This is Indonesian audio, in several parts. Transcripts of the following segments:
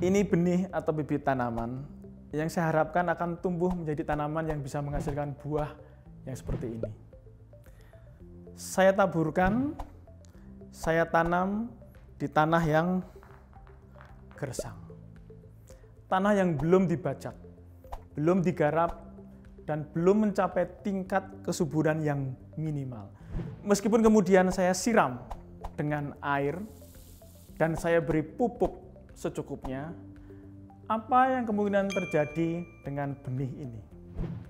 Ini benih atau bibit tanaman yang saya harapkan akan tumbuh menjadi tanaman yang bisa menghasilkan buah yang seperti ini. Saya taburkan, saya tanam di tanah yang gersang. Tanah yang belum dibajak, belum digarap, dan belum mencapai tingkat kesuburan yang minimal. Meskipun kemudian saya siram dengan air dan saya beri pupuk secukupnya, apa yang kemungkinan terjadi dengan benih ini?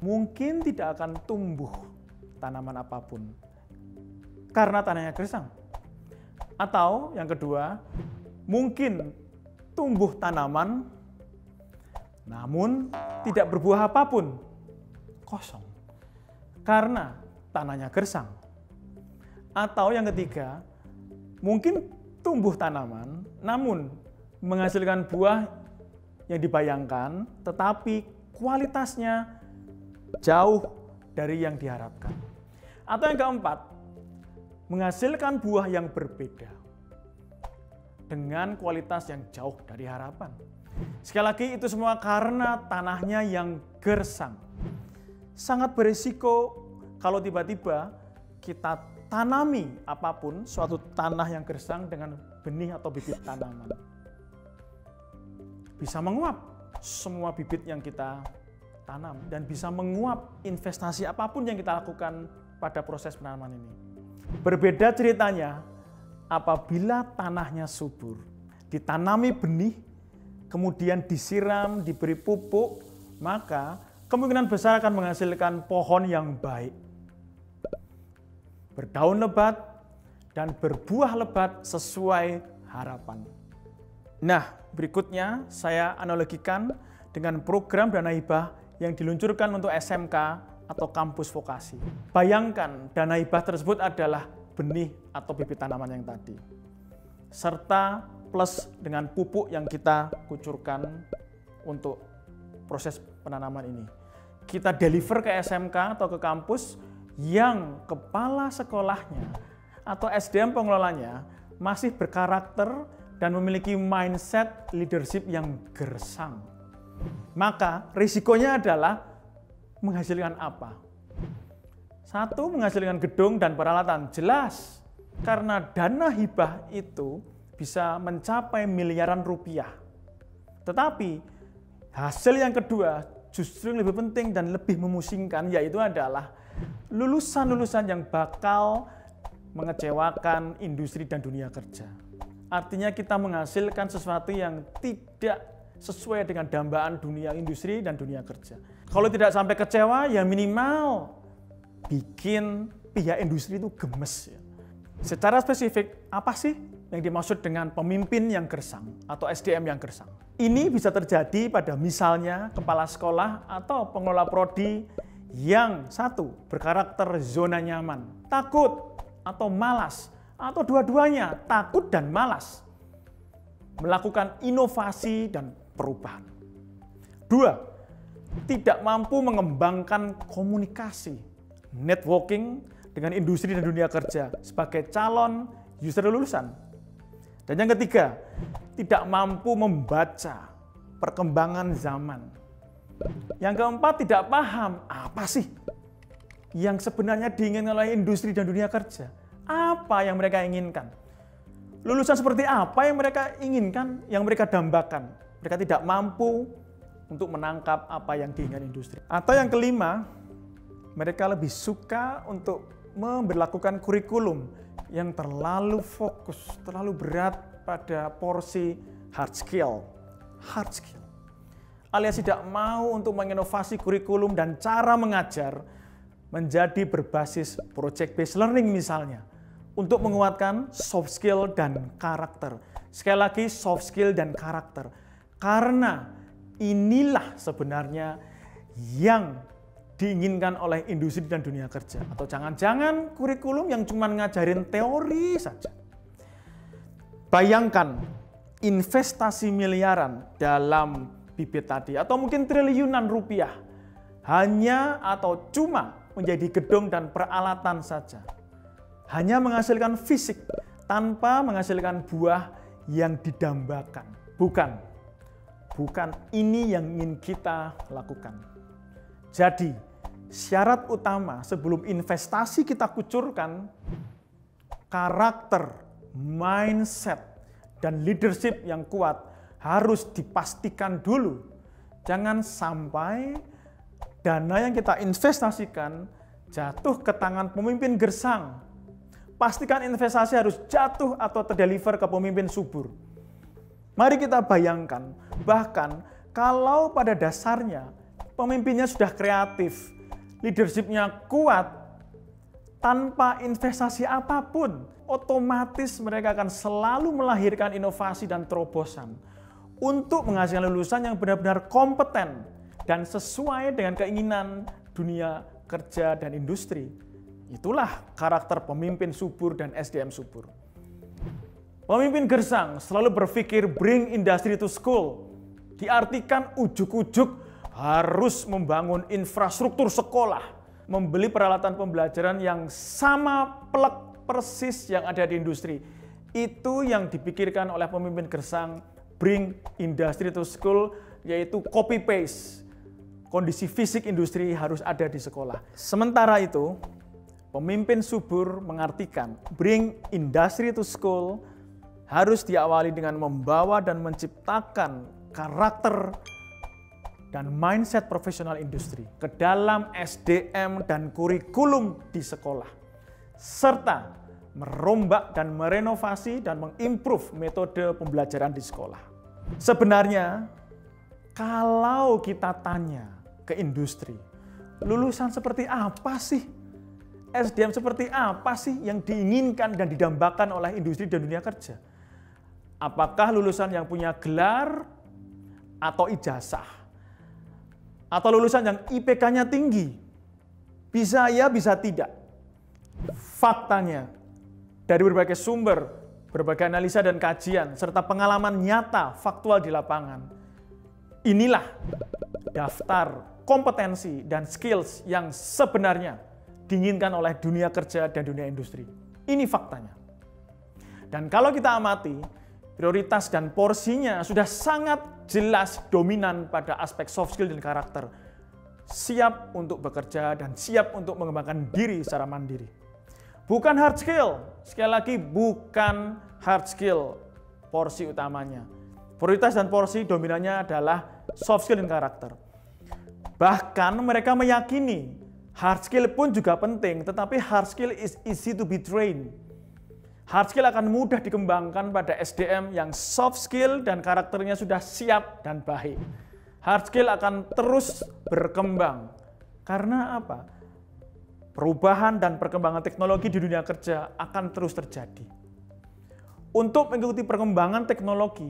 Mungkin tidak akan tumbuh tanaman apapun karena tanahnya gersang. Atau yang kedua, mungkin tumbuh tanaman namun tidak berbuah apapun, kosong, karena tanahnya gersang. Atau yang ketiga, mungkin tumbuh tanaman namun menghasilkan buah yang dibayangkan, tetapi kualitasnya jauh dari yang diharapkan. Atau yang keempat, menghasilkan buah yang berbeda dengan kualitas yang jauh dari harapan. Sekali lagi, itu semua karena tanahnya yang gersang. Sangat berisiko kalau tiba-tiba kita tanami apapun, suatu tanah yang gersang dengan benih atau bibit tanaman. Bisa menguap semua bibit yang kita tanam dan bisa menguap investasi apapun yang kita lakukan pada proses penanaman ini. Berbeda ceritanya apabila tanahnya subur, ditanami benih, kemudian disiram, diberi pupuk, maka kemungkinan besar akan menghasilkan pohon yang baik, berdaun lebat, dan berbuah lebat sesuai harapan. Nah, berikutnya saya analogikan dengan program dana hibah yang diluncurkan untuk SMK atau kampus vokasi. Bayangkan dana hibah tersebut adalah benih atau bibit tanaman yang tadi, serta plus dengan pupuk yang kita kucurkan untuk proses penanaman ini. Kita deliver ke SMK atau ke kampus yang kepala sekolahnya atau SDM pengelolanya masih berkarakter dan memiliki mindset leadership yang gersang. Maka risikonya adalah menghasilkan apa? Satu, menghasilkan gedung dan peralatan, jelas. Karena dana hibah itu bisa mencapai miliaran rupiah. Tetapi hasil yang kedua justru yang lebih penting dan lebih memusingkan, yaitu adalah lulusan-lulusan yang bakal mengecewakan industri dan dunia kerja. Artinya kita menghasilkan sesuatu yang tidak sesuai dengan dambaan dunia industri dan dunia kerja. Kalau tidak sampai kecewa, ya minimal bikin pihak industri itu gemes. Secara spesifik, apa sih yang dimaksud dengan pemimpin yang gersang atau SDM yang gersang? Ini bisa terjadi pada misalnya kepala sekolah atau pengelola prodi yang satu, berkarakter zona nyaman, takut atau malas, atau dua-duanya, takut dan malas melakukan inovasi dan perubahan. Dua, tidak mampu mengembangkan komunikasi, networking dengan industri dan dunia kerja sebagai calon user lulusan. Dan yang ketiga, tidak mampu membaca perkembangan zaman. Yang keempat, tidak paham apa sih yang sebenarnya diinginkan oleh industri dan dunia kerja. Apa yang mereka inginkan? Lulusan seperti apa yang mereka inginkan, yang mereka dambakan? Mereka tidak mampu untuk menangkap apa yang diinginkan industri. Atau yang kelima, mereka lebih suka untuk memberlakukan kurikulum yang terlalu fokus, terlalu berat pada porsi hard skill. Alias tidak mau untuk menginovasi kurikulum dan cara mengajar menjadi berbasis project based learning misalnya, untuk menguatkan soft skill dan karakter. Sekali lagi, soft skill dan karakter. Karena inilah sebenarnya yang diinginkan oleh industri dan dunia kerja. Atau jangan-jangan kurikulum yang cuma ngajarin teori saja. Bayangkan investasi miliaran dalam bibit tadi, atau mungkin triliunan rupiah, hanya atau cuma menjadi gedung dan peralatan saja. Hanya menghasilkan fisik tanpa menghasilkan buah yang didambakan. Bukan. bukan ini yang ingin kita lakukan. Jadi, syarat utama sebelum investasi kita kucurkan, karakter, mindset, dan leadership yang kuat harus dipastikan dulu. Jangan sampai dana yang kita investasikan jatuh ke tangan pemimpin gersang. Pastikan investasi harus jatuh atau terdeliver ke pemimpin subur. Mari kita bayangkan, bahkan kalau pada dasarnya pemimpinnya sudah kreatif, leadership-nya kuat, tanpa investasi apapun, otomatis mereka akan selalu melahirkan inovasi dan terobosan untuk menghasilkan lulusan yang benar-benar kompeten dan sesuai dengan keinginan dunia kerja dan industri. Itulah karakter pemimpin subur dan SDM subur. Pemimpin gersang selalu berpikir bring industry to school. Diartikan ujuk-ujuk harus membangun infrastruktur sekolah, membeli peralatan pembelajaran yang sama plek persis yang ada di industri. Itu yang dipikirkan oleh pemimpin gersang, bring industry to school, yaitu copy paste. Kondisi fisik industri harus ada di sekolah. Sementara itu, pemimpin subur mengartikan bring industry to school harus diawali dengan membawa dan menciptakan karakter dan mindset profesional industri ke dalam SDM dan kurikulum di sekolah, serta merombak dan merenovasi dan mengimprove metode pembelajaran di sekolah. Sebenarnya, kalau kita tanya ke industri, lulusan seperti apa sih? SDM seperti apa sih yang diinginkan dan didambakan oleh industri dan dunia kerja? Apakah lulusan yang punya gelar atau ijazah? Atau lulusan yang IPK-nya tinggi? Bisa ya, bisa tidak. Faktanya, dari berbagai sumber, berbagai analisa dan kajian, serta pengalaman nyata faktual di lapangan, inilah daftar kompetensi dan skills yang sebenarnya diinginkan oleh dunia kerja dan dunia industri. Ini faktanya. Dan kalau kita amati, prioritas dan porsinya sudah sangat jelas dominan pada aspek soft skill dan karakter. Siap untuk bekerja dan siap untuk mengembangkan diri secara mandiri. Bukan hard skill, sekali lagi bukan hard skill porsi utamanya. Prioritas dan porsi dominannya adalah soft skill dan karakter. Bahkan mereka meyakini hard skill pun juga penting, tetapi hard skill is easy to be trained. Hard skill akan mudah dikembangkan pada SDM yang soft skill dan karakternya sudah siap dan baik. Hard skill akan terus berkembang. Karena apa? Perubahan dan perkembangan teknologi di dunia kerja akan terus terjadi. Untuk mengikuti perkembangan teknologi,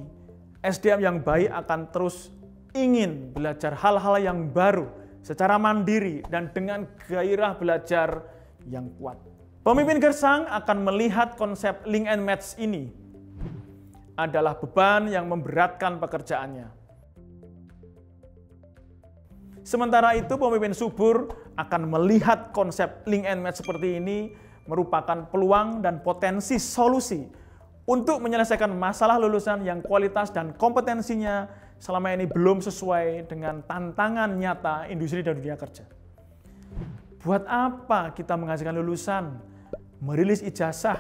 SDM yang baik akan terus ingin belajar hal-hal yang baru secara mandiri dan dengan gairah belajar yang kuat. Pemimpin gersang akan melihat konsep link and match ini adalah beban yang memberatkan pekerjaannya. Sementara itu, pemimpin subur akan melihat konsep link and match seperti ini merupakan peluang dan potensi solusi untuk menyelesaikan masalah lulusan yang kualitas dan kompetensinya selama ini belum sesuai dengan tantangan nyata industri dan dunia kerja. Buat apa kita menghasilkan lulusan, merilis ijazah,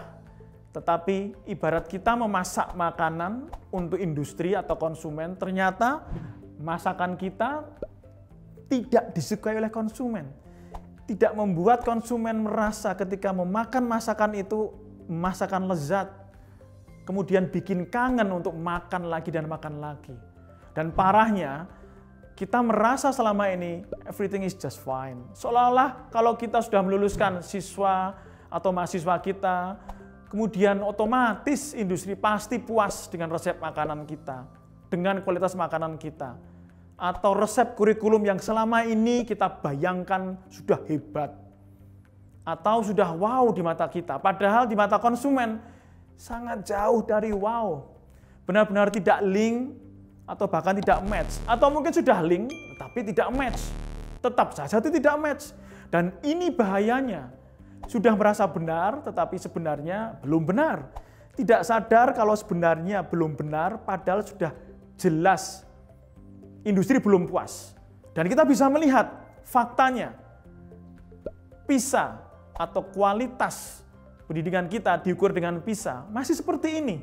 tetapi ibarat kita memasak makanan untuk industri atau konsumen, ternyata masakan kita tidak disukai oleh konsumen. Tidak membuat konsumen merasa ketika memakan masakan itu masakan lezat, kemudian bikin kangen untuk makan lagi dan makan lagi. Dan parahnya, kita merasa selama ini everything is just fine. Seolah-olah kalau kita sudah meluluskan siswa atau mahasiswa kita, kemudian otomatis industri pasti puas dengan resep makanan kita, dengan kualitas makanan kita, atau resep kurikulum yang selama ini kita bayangkan sudah hebat, atau sudah wow di mata kita, padahal di mata konsumen sangat jauh dari wow, benar-benar tidak link, atau bahkan tidak match, atau mungkin sudah link tapi tidak match, tetap saja itu tidak match. Dan ini bahayanya, sudah merasa benar tetapi sebenarnya belum benar, tidak sadar kalau sebenarnya belum benar padahal sudah jelas industri belum puas. Dan kita bisa melihat faktanya, PISA atau kualitas pendidikan kita diukur dengan PISA masih seperti ini.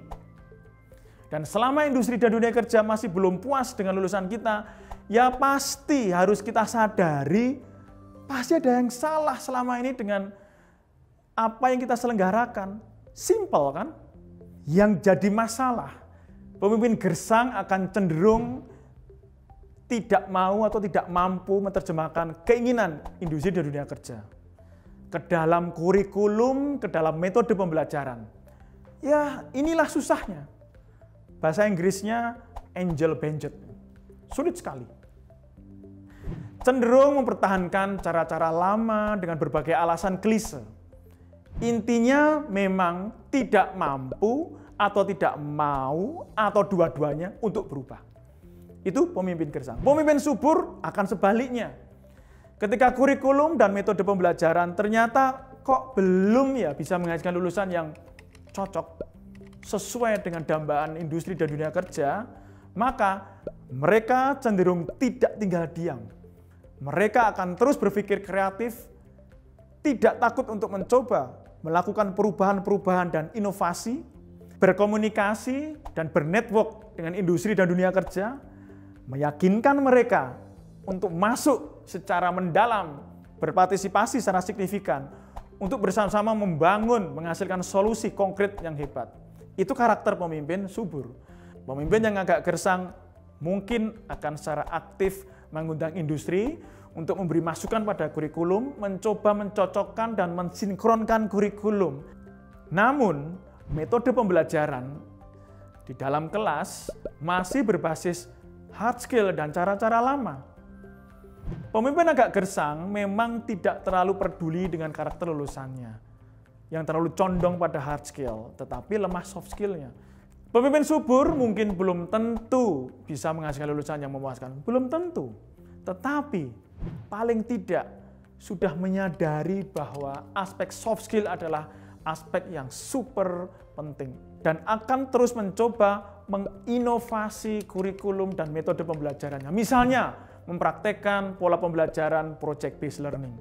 Dan selama industri dan dunia kerja masih belum puas dengan lulusan kita, ya pasti harus kita sadari, pasti ada yang salah selama ini dengan apa yang kita selenggarakan. Simple kan? Yang jadi masalah, pemimpin gersang akan cenderung tidak mau atau tidak mampu menerjemahkan keinginan industri dan dunia kerja ke dalam kurikulum, ke dalam metode pembelajaran. Ya inilah susahnya. Bahasa Inggrisnya angel benjet. Sulit sekali. Cenderung mempertahankan cara-cara lama dengan berbagai alasan klise. Intinya memang tidak mampu atau tidak mau atau dua-duanya untuk berubah. Itu pemimpin gersang. Pemimpin subur akan sebaliknya. Ketika kurikulum dan metode pembelajaran ternyata kok belum ya bisa menghasilkan lulusan yang cocok sesuai dengan dambaan industri dan dunia kerja, maka mereka cenderung tidak tinggal diam. Mereka akan terus berpikir kreatif, tidak takut untuk mencoba melakukan perubahan-perubahan dan inovasi, berkomunikasi dan bernetwork dengan industri dan dunia kerja, meyakinkan mereka untuk masuk secara mendalam, berpartisipasi secara signifikan, untuk bersama-sama membangun, menghasilkan solusi konkret yang hebat. Itu karakter pemimpin subur. Pemimpin yang agak gersang mungkin akan secara aktif mengundang industri untuk memberi masukan pada kurikulum, mencoba mencocokkan dan mensinkronkan kurikulum. Namun, metode pembelajaran di dalam kelas masih berbasis hard skill dan cara-cara lama. Pemimpin agak gersang memang tidak terlalu peduli dengan karakter lulusannya yang terlalu condong pada hard skill, tetapi lemah soft skill-nya. Pemimpin subur mungkin belum tentu bisa menghasilkan lulusan yang memuaskan, belum tentu. Tetapi paling tidak sudah menyadari bahwa aspek soft skill adalah aspek yang super penting dan akan terus mencoba menginovasi kurikulum dan metode pembelajarannya. Misalnya, mempraktekkan pola pembelajaran project based learning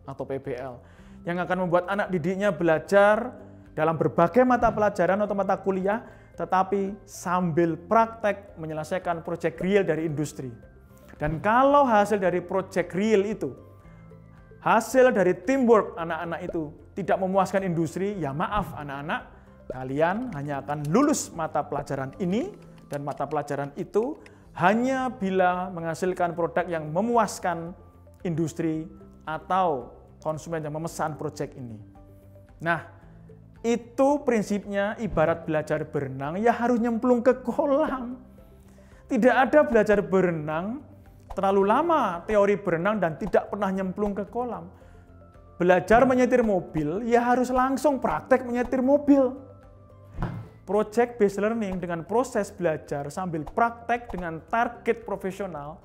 atau PBL yang akan membuat anak didiknya belajar dalam berbagai mata pelajaran atau mata kuliah, tetapi sambil praktek menyelesaikan proyek real dari industri. Dan kalau hasil dari proyek real itu, hasil dari teamwork anak-anak itu tidak memuaskan industri, ya maaf anak-anak, kalian hanya akan lulus mata pelajaran ini dan mata pelajaran itu hanya bila menghasilkan produk yang memuaskan industri atau konsumen yang memesan proyek ini. Nah, itu prinsipnya ibarat belajar berenang, ya harus nyemplung ke kolam. Tidak ada belajar berenang terlalu lama teori berenang dan tidak pernah nyemplung ke kolam. Belajar menyetir mobil, ya harus langsung praktek menyetir mobil. Project based learning dengan proses belajar sambil praktek dengan target profesional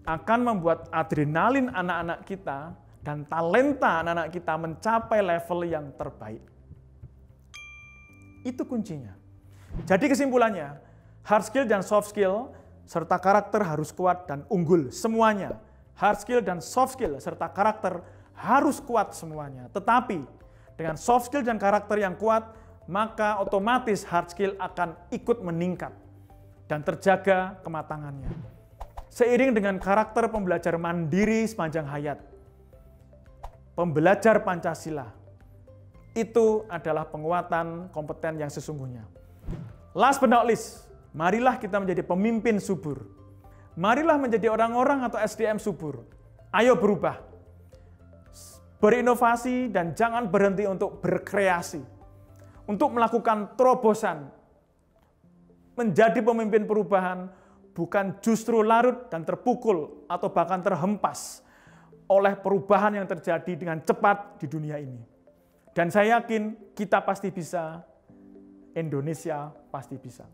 akan membuat adrenalin anak-anak kita dan talenta anak-anak kita mencapai level yang terbaik. Itu kuncinya. Jadi kesimpulannya, hard skill dan soft skill serta karakter harus kuat dan unggul semuanya. Hard skill dan soft skill serta karakter harus kuat semuanya. Tetapi dengan soft skill dan karakter yang kuat, maka otomatis hard skill akan ikut meningkat dan terjaga kematangannya. Seiring dengan karakter pembelajar mandiri sepanjang hayat, pembelajar Pancasila, itu adalah penguatan kompeten yang sesungguhnya. Last but not least, marilah kita menjadi pemimpin subur. Marilah menjadi orang-orang atau SDM subur. Ayo berubah, berinovasi dan jangan berhenti untuk berkreasi, untuk melakukan terobosan. Menjadi pemimpin perubahan bukan justru larut dan terpukul atau bahkan terhempas oleh perubahan yang terjadi dengan cepat di dunia ini. Dan saya yakin kita pasti bisa, Indonesia pasti bisa.